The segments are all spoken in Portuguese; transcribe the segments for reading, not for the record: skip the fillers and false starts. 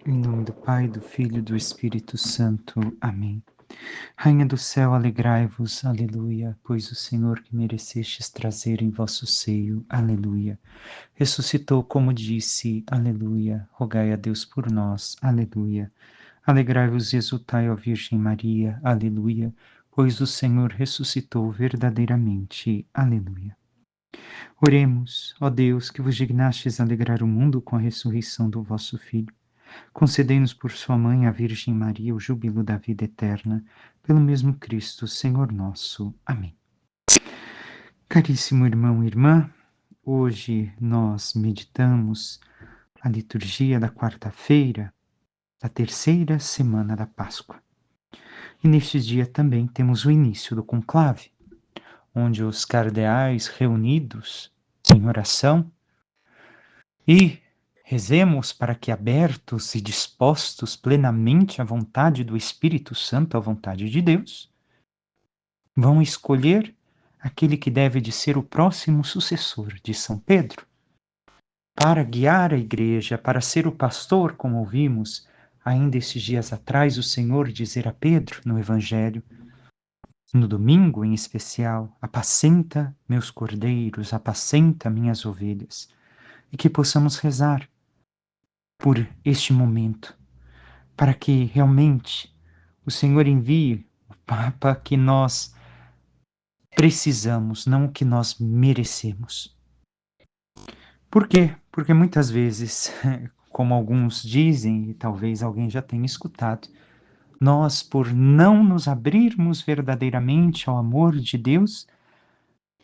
Em nome do Pai, do Filho e do Espírito Santo. Amém. Rainha do céu, alegrai-vos, aleluia, pois o Senhor que merecestes trazer em vosso seio, aleluia, ressuscitou como disse, aleluia, rogai a Deus por nós, aleluia. Alegrai-vos e exultai, ó Virgem Maria, aleluia, pois o Senhor ressuscitou verdadeiramente, aleluia. Oremos, ó Deus, que vos dignastes alegrar o mundo com a ressurreição do vosso Filho. Concedei-nos por sua mãe, a Virgem Maria, o júbilo da vida eterna, pelo mesmo Cristo, Senhor nosso. Amém. Caríssimo irmão e irmã, hoje nós meditamos a liturgia da quarta-feira, da terceira semana da Páscoa. E neste dia também temos o início do conclave, onde os cardeais reunidos em oração e rezemos para que, abertos e dispostos plenamente à vontade do Espírito Santo, à vontade de Deus, vão escolher aquele que deve de ser o próximo sucessor de São Pedro, para guiar a igreja, para ser o pastor, como ouvimos ainda esses dias atrás o Senhor dizer a Pedro no Evangelho, no domingo em especial: apacenta meus cordeiros, apacenta minhas ovelhas, e que possamos rezar por este momento, para que realmente o Senhor envie o Papa que nós precisamos, não o que nós merecemos. Por quê? Porque muitas vezes, como alguns dizem, e talvez alguém já tenha escutado, nós, por não nos abrirmos verdadeiramente ao amor de Deus,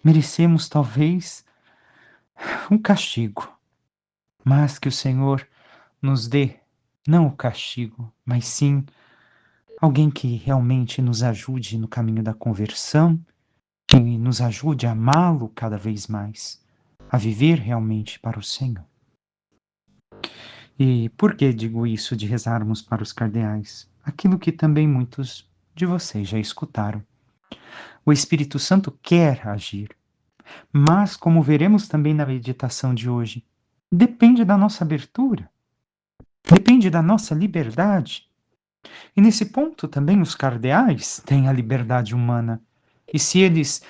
merecemos talvez um castigo, mas que o Senhor nos dê não o castigo, mas sim alguém que realmente nos ajude no caminho da conversão, que nos ajude a amá-lo cada vez mais, a viver realmente para o Senhor. E por que digo isso de rezarmos para os cardeais? Aquilo que também muitos de vocês já escutaram. O Espírito Santo quer agir, mas, como veremos também na meditação de hoje, depende da nossa abertura, depende da nossa liberdade. E nesse ponto também os cardeais têm a liberdade humana. E se eles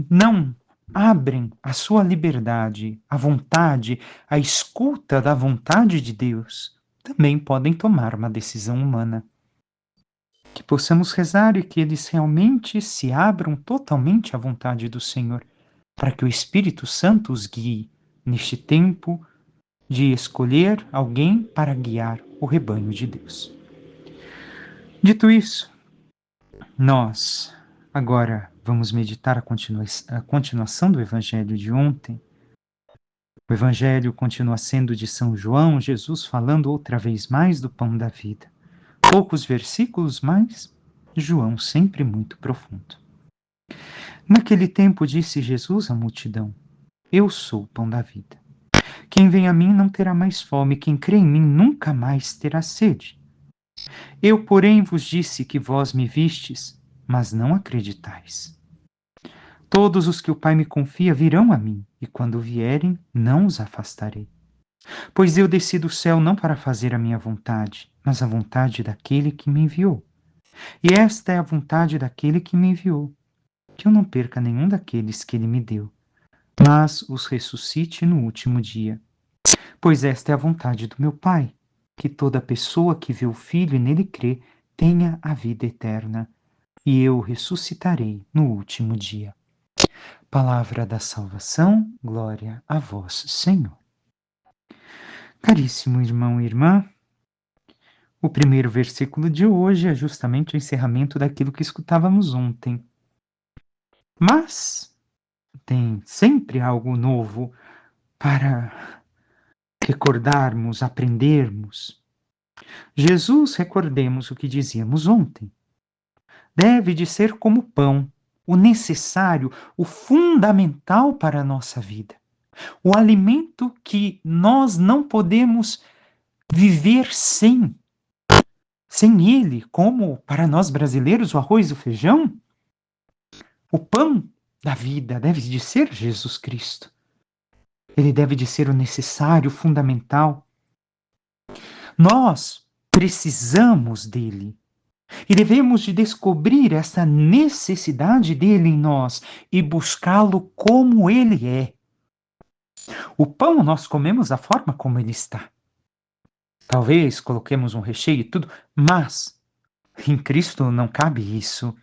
não abrem a sua liberdade, a vontade, a escuta da vontade de Deus, também podem tomar uma decisão humana. Que possamos rezar e que eles realmente se abram totalmente à vontade do Senhor, para que o Espírito Santo os guie neste tempo de escolher alguém para guiar o rebanho de Deus. Dito isso, nós agora vamos meditar a continuação do Evangelho de ontem. O Evangelho continua sendo de São João, Jesus falando outra vez mais do pão da vida. Poucos versículos, mas João sempre muito profundo. Naquele tempo disse Jesus à multidão: Eu sou o pão da vida. Quem vem a mim não terá mais fome, quem crê em mim nunca mais terá sede. Eu, porém, vos disse que vós me vistes, mas não acreditais. Todos os que o Pai me confia virão a mim, e quando vierem, não os afastarei. Pois eu desci do céu não para fazer a minha vontade, mas a vontade daquele que me enviou. E esta é a vontade daquele que me enviou, que eu não perca nenhum daqueles que ele me deu, mas os ressuscite no último dia. Pois esta é a vontade do meu Pai, que toda pessoa que vê o Filho e nele crê tenha a vida eterna, e eu ressuscitarei no último dia. Palavra da salvação, glória a vós, Senhor. Caríssimo irmão e irmã, o primeiro versículo de hoje é justamente o encerramento daquilo que escutávamos ontem. Mas tem sempre algo novo para recordarmos, aprendermos. Jesus, recordemos o que dizíamos ontem, deve de ser como pão, o necessário, o fundamental para a nossa vida. O alimento que nós não podemos viver sem ele, como para nós brasileiros o arroz e o feijão. O pão da vida deve de ser Jesus Cristo. Ele deve de ser o necessário, o fundamental. Nós, precisamos dele. E devemos de descobrir essa necessidade dele em nós e buscá-lo como ele é. O pão nós comemos da forma como ele está. Talvez coloquemos um recheio e tudo, mas em Cristo não cabe isso.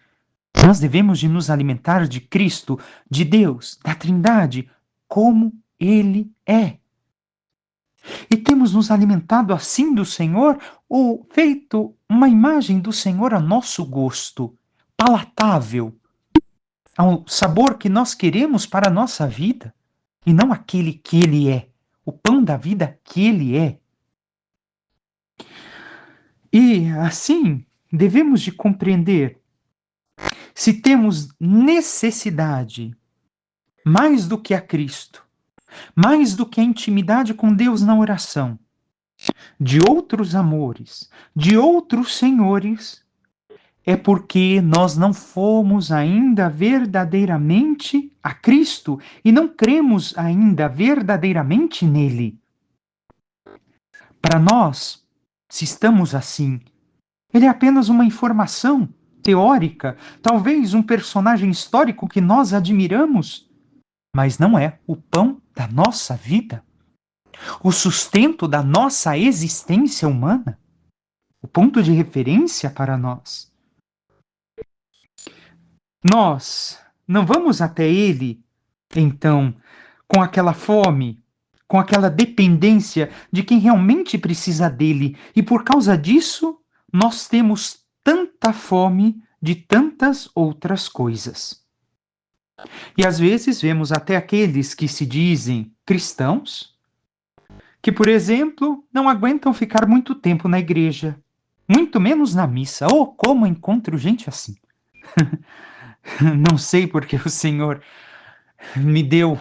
Nós devemos de nos alimentar de Cristo, de Deus, da Trindade, como ele é. E temos nos alimentado assim do Senhor ou feito uma imagem do Senhor a nosso gosto, palatável, ao sabor que nós queremos para a nossa vida, e não aquele que ele é, o pão da vida que ele é. E assim, devemos de compreender se temos necessidade mais do que a Cristo, mais do que a intimidade com Deus na oração, de outros amores, de outros senhores, é porque nós não fomos ainda verdadeiramente a Cristo e não cremos ainda verdadeiramente nele. Para nós, se estamos assim, ele é apenas uma informação teórica, talvez um personagem histórico que nós admiramos, mas não é o pão da nossa vida, o sustento da nossa existência humana, o ponto de referência para nós. Nós não vamos até ele, então, com aquela fome, com aquela dependência de quem realmente precisa dele, e por causa disso, nós temos tanta fome de tantas outras coisas. E às vezes vemos até aqueles que se dizem cristãos, que, por exemplo, não aguentam ficar muito tempo na igreja, muito menos na missa. Oh, como encontro gente assim! Não sei porque o Senhor me deu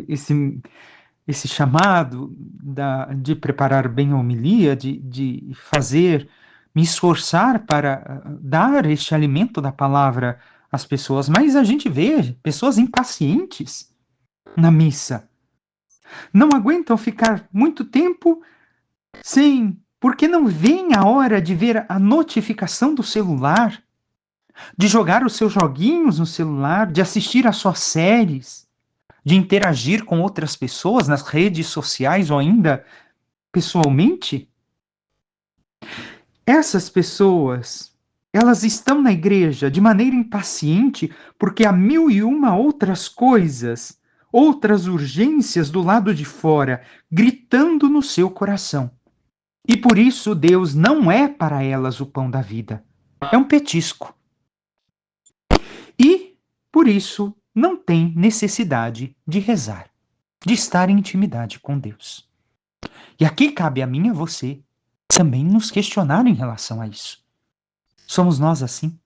esse chamado de preparar bem a homilia, de fazer, me esforçar para dar este alimento da palavra às pessoas. Mas a gente vê pessoas impacientes na missa. Não aguentam ficar muito tempo sem, porque não vem a hora de ver a notificação do celular, de jogar os seus joguinhos no celular, de assistir às suas séries, de interagir com outras pessoas nas redes sociais ou ainda pessoalmente. Essas pessoas, elas estão na igreja de maneira impaciente porque há mil e uma outras coisas, outras urgências do lado de fora, gritando no seu coração. E por isso Deus não é para elas o pão da vida. É um petisco. E, por isso, não tem necessidade de rezar, de estar em intimidade com Deus. E aqui cabe a mim e a você também nos questionar em relação a isso. Somos nós assim?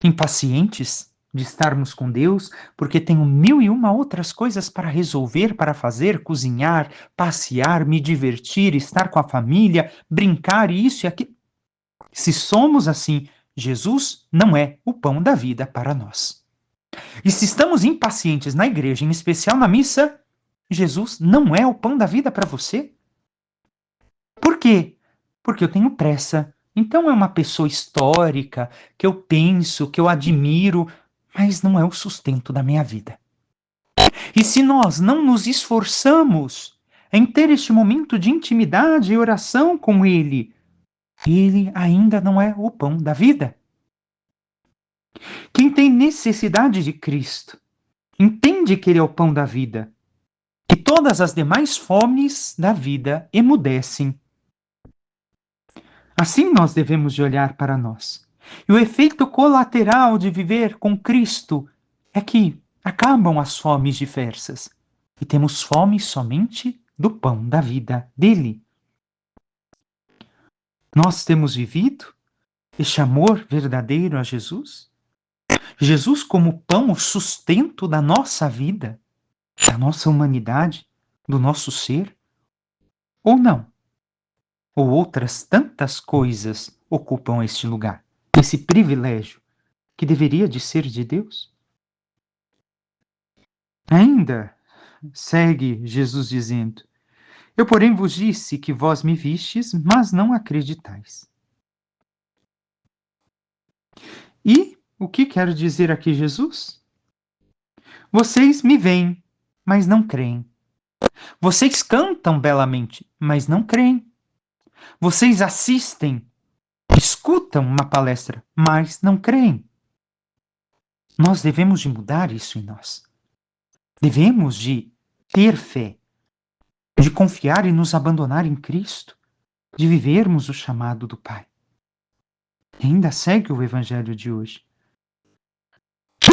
Impacientes de estarmos com Deus, porque tenho mil e uma outras coisas para resolver, para fazer, cozinhar, passear, me divertir, estar com a família, brincar, isso e aquilo. Se somos assim, Jesus não é o pão da vida para nós. E se estamos impacientes na igreja, em especial na missa, Jesus não é o pão da vida para você? Por quê? Porque eu tenho pressa. Então é uma pessoa histórica, que eu penso, que eu admiro, mas não é o sustento da minha vida. E se nós não nos esforçamos em ter este momento de intimidade e oração com Ele, Ele ainda não é o pão da vida. Quem tem necessidade de Cristo, entende que Ele é o pão da vida, que todas as demais fomes da vida emudecem. Assim nós devemos de olhar para nós. E o efeito colateral de viver com Cristo é que acabam as fomes diversas e temos fome somente do pão da vida dele. Nós temos vivido este amor verdadeiro a Jesus? Jesus como pão, o sustento da nossa vida, da nossa humanidade, do nosso ser? Ou não? Ou outras tantas coisas ocupam este lugar, esse privilégio que deveria de ser de Deus? Ainda segue Jesus dizendo: Eu, porém, vos disse que vós me vistes, mas não acreditais. E o que quer dizer aqui Jesus? Vocês me veem, mas não creem. Vocês cantam belamente, mas não creem. Vocês assistem, escutam uma palestra, mas não creem. Nós devemos de mudar isso em nós. Devemos de ter fé, de confiar e nos abandonar em Cristo, de vivermos o chamado do Pai. E ainda segue o Evangelho de hoje.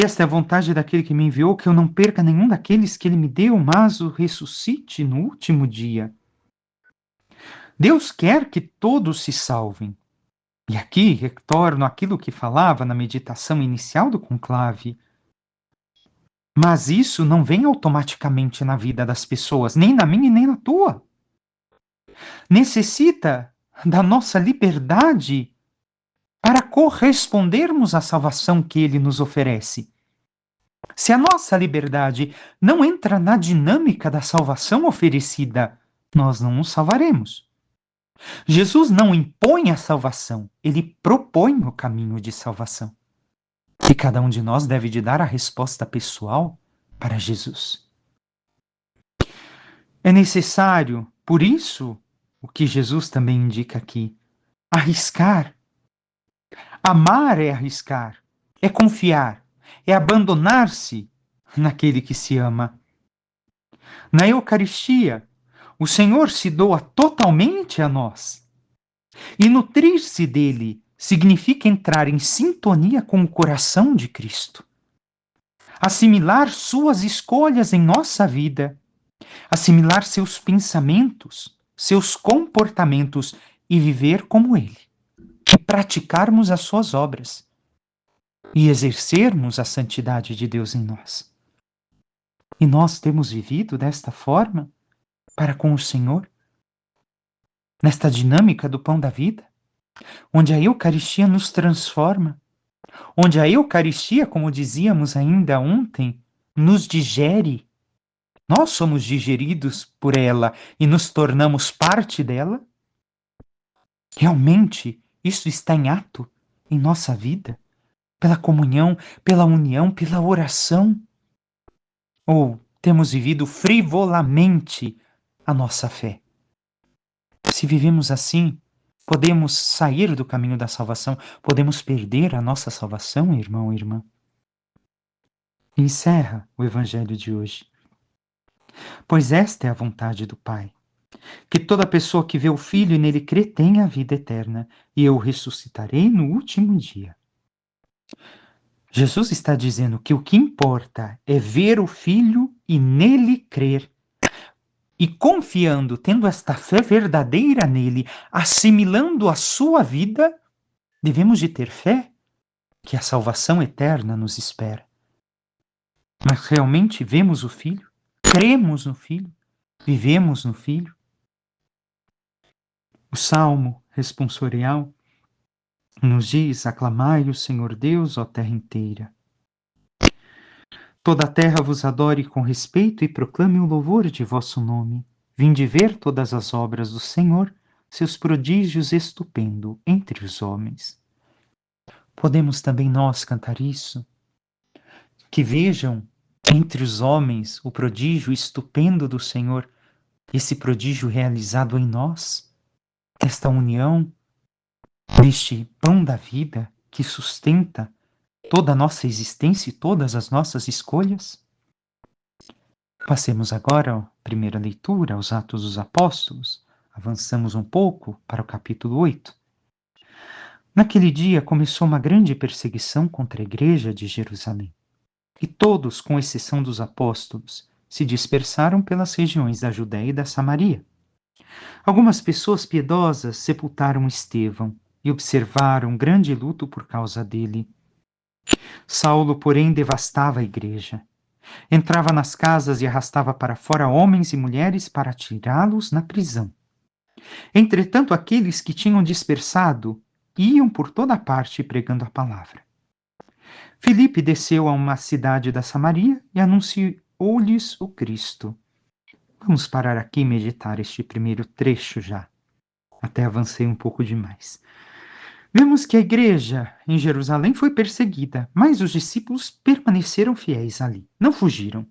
Esta é a vontade daquele que me enviou, que eu não perca nenhum daqueles que ele me deu, mas o ressuscite no último dia. Deus quer que todos se salvem. E aqui retorno àquilo que falava na meditação inicial do conclave. Mas isso não vem automaticamente na vida das pessoas, nem na minha e nem na tua. Necessita da nossa liberdade para correspondermos à salvação que ele nos oferece. Se a nossa liberdade não entra na dinâmica da salvação oferecida, nós não nos salvaremos. Jesus não impõe a salvação, ele propõe o caminho de salvação. E cada um de nós deve de dar a resposta pessoal para Jesus. É necessário, por isso, o que Jesus também indica aqui, arriscar. Amar é arriscar, é confiar, é abandonar-se naquele que se ama. Na Eucaristia, o Senhor se doa totalmente a nós. E nutrir-se dele significa entrar em sintonia com o coração de Cristo. Assimilar suas escolhas em nossa vida, assimilar seus pensamentos, seus comportamentos e viver como ele. E praticarmos as suas obras e exercermos a santidade de Deus em nós. E nós temos vivido desta forma para com o Senhor, nesta dinâmica do pão da vida, onde a Eucaristia nos transforma, onde a Eucaristia, como dizíamos ainda ontem, nos digere. Nós somos digeridos por ela e nos tornamos parte dela. Realmente, isso está em ato em nossa vida, pela comunhão, pela união, pela oração. Ou temos vivido frivolamente a nossa fé? Se vivemos assim, podemos sair do caminho da salvação, podemos perder a nossa salvação, irmão e irmã. Encerra o Evangelho de hoje. Pois esta é a vontade do Pai, que toda pessoa que vê o Filho e nele crê tenha a vida eterna, e eu o ressuscitarei no último dia. Jesus está dizendo que o que importa é ver o Filho e nele crer. E confiando, tendo esta fé verdadeira nele, assimilando a sua vida, devemos de ter fé que a salvação eterna nos espera. Mas realmente vemos o Filho? Cremos no Filho? Vivemos no Filho? O Salmo responsorial nos diz: aclamai o Senhor Deus, ó terra inteira. Toda a terra vos adore com respeito e proclame o louvor de vosso nome. Vinde ver todas as obras do Senhor, seus prodígios estupendo entre os homens. Podemos também nós cantar isso? Que vejam entre os homens o prodígio estupendo do Senhor, esse prodígio realizado em nós, esta união, neste pão da vida que sustenta toda a nossa existência e todas as nossas escolhas? Passemos agora à primeira leitura, aos Atos dos Apóstolos. Avançamos um pouco para o capítulo 8. Naquele dia começou uma grande perseguição contra a igreja de Jerusalém. E todos, com exceção dos apóstolos, se dispersaram pelas regiões da Judéia e da Samaria. Algumas pessoas piedosas sepultaram Estevão e observaram grande luto por causa dele. Saulo, porém, devastava a igreja. Entrava nas casas e arrastava para fora homens e mulheres para tirá-los na prisão. Entretanto, aqueles que tinham dispersado iam por toda parte pregando a palavra. Filipe desceu a uma cidade da Samaria e anunciou-lhes o Cristo. Vamos parar aqui e meditar este primeiro trecho já. Até avancei um pouco demais. Vemos que a igreja em Jerusalém foi perseguida, mas os discípulos permaneceram fiéis ali, não fugiram.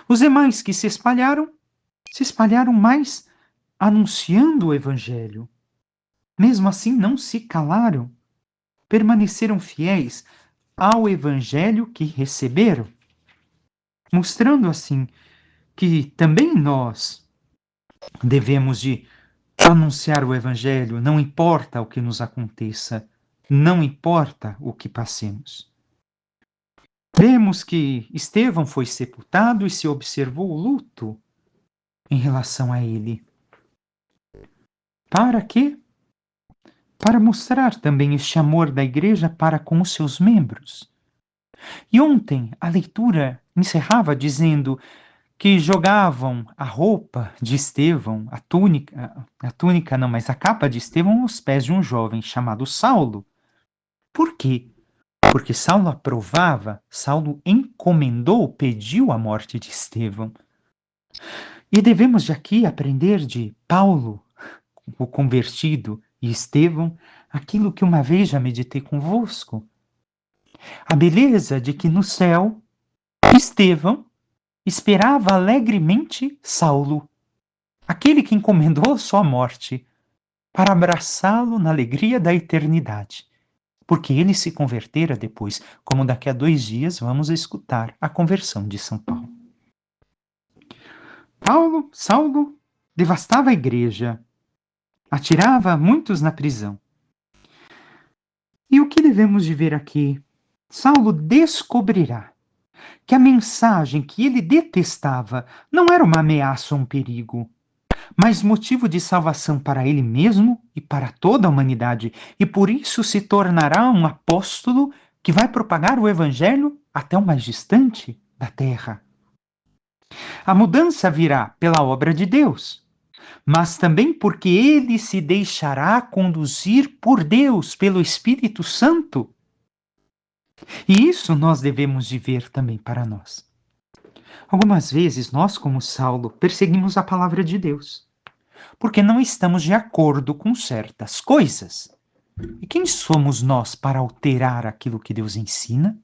Os demais que se espalharam mais anunciando o evangelho. Mesmo assim, não se calaram, permaneceram fiéis ao evangelho que receberam, mostrando assim que também nós devemos de anunciar o evangelho, não importa o que nos aconteça, não importa o que passemos. Vemos que Estevão foi sepultado e se observou o luto em relação a ele. Para quê? Para mostrar também este amor da igreja para com os seus membros. E ontem a leitura encerrava dizendo que jogavam a roupa de Estevão, a túnica não, mas a capa de Estevão aos pés de um jovem chamado Saulo. Por quê? Porque Saulo aprovava, Saulo encomendou, pediu a morte de Estevão. E devemos de aqui aprender de Paulo, o convertido, e Estevão, aquilo que uma vez já meditei convosco. A beleza de que no céu, Estevão esperava alegremente Saulo, aquele que encomendou sua morte, para abraçá-lo na alegria da eternidade. Porque ele se convertera depois, como daqui a 2 dias vamos escutar a conversão de São Paulo. Saulo, devastava a igreja, atirava muitos na prisão. E o que devemos de ver aqui? Saulo descobrirá que a mensagem que ele detestava não era uma ameaça ou um perigo, mas motivo de salvação para ele mesmo e para toda a humanidade, e por isso se tornará um apóstolo que vai propagar o evangelho até o mais distante da terra. A mudança virá pela obra de Deus, mas também porque ele se deixará conduzir por Deus, pelo Espírito Santo. E isso nós devemos de ver também para nós. Algumas vezes nós, como Saulo, perseguimos a palavra de Deus, porque não estamos de acordo com certas coisas. E quem somos nós para alterar aquilo que Deus ensina?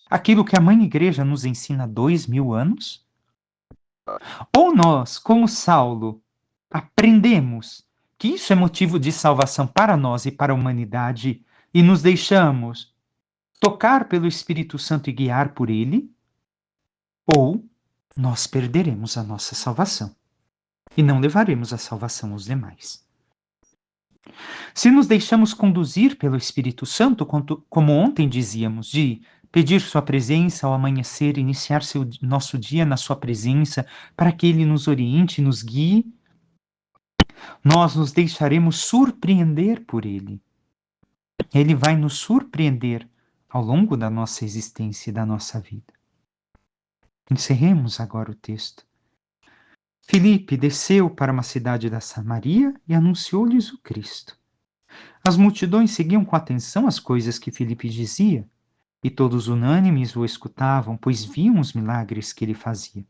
Aquilo que a Mãe Igreja nos ensina há 2000 anos? Ou nós, como Saulo, aprendemos que isso é motivo de salvação para nós e para a humanidade e nos deixamos tocar pelo Espírito Santo e guiar por ele? Ou nós perderemos a nossa salvação e não levaremos a salvação aos demais. Se nos deixamos conduzir pelo Espírito Santo, como ontem dizíamos, de pedir sua presença ao amanhecer, iniciar nosso dia na sua presença, para que ele nos oriente, nos guie, nós nos deixaremos surpreender por ele. Ele vai nos surpreender ao longo da nossa existência e da nossa vida. Encerremos agora o texto. Filipe desceu para uma cidade da Samaria e anunciou-lhes o Cristo. As multidões seguiam com atenção as coisas que Filipe dizia, e todos unânimes o escutavam, pois viam os milagres que ele fazia.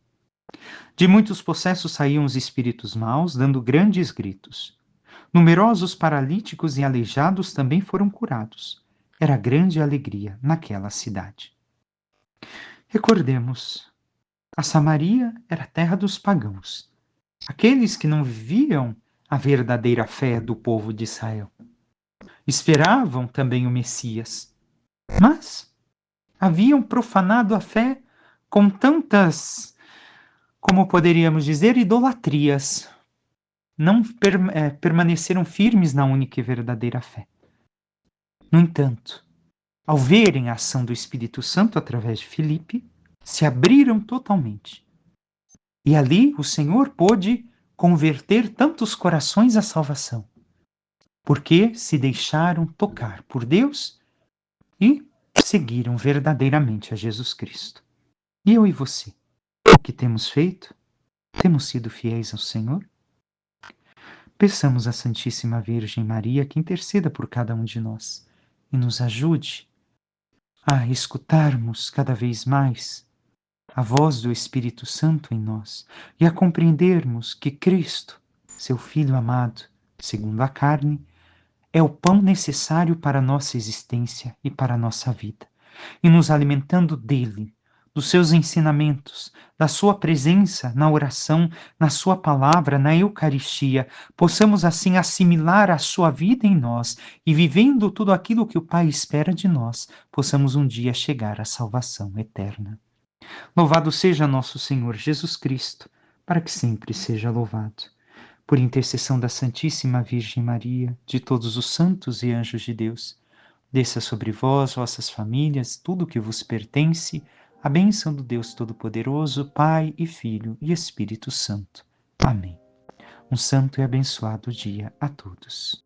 De muitos possessos saíam os espíritos maus, dando grandes gritos. Numerosos paralíticos e aleijados também foram curados. Era grande alegria naquela cidade. Recordemos, a Samaria era a terra dos pagãos, aqueles que não viviam a verdadeira fé do povo de Israel. Esperavam também o Messias, mas haviam profanado a fé com tantas, como poderíamos dizer, idolatrias. Não permaneceram firmes na única e verdadeira fé. No entanto, ao verem a ação do Espírito Santo através de Filipe, se abriram totalmente. E ali o Senhor pôde converter tantos corações à salvação, porque se deixaram tocar por Deus e seguiram verdadeiramente a Jesus Cristo. E eu e você, o que temos feito? Temos sido fiéis ao Senhor? Peçamos à Santíssima Virgem Maria que interceda por cada um de nós e nos ajude a escutarmos cada vez mais a voz do Espírito Santo em nós e a compreendermos que Cristo, seu Filho amado, segundo a carne, é o pão necessário para a nossa existência e para a nossa vida. E nos alimentando dele, dos seus ensinamentos, da sua presença na oração, na sua palavra, na Eucaristia, possamos assim assimilar a sua vida em nós e vivendo tudo aquilo que o Pai espera de nós, possamos um dia chegar à salvação eterna. Louvado seja nosso Senhor Jesus Cristo, para que sempre seja louvado. Por intercessão da Santíssima Virgem Maria, de todos os santos e anjos de Deus, desça sobre vós, vossas famílias, tudo o que vos pertence, a bênção do Deus Todo-Poderoso, Pai e Filho e Espírito Santo. Amém. Um santo e abençoado dia a todos.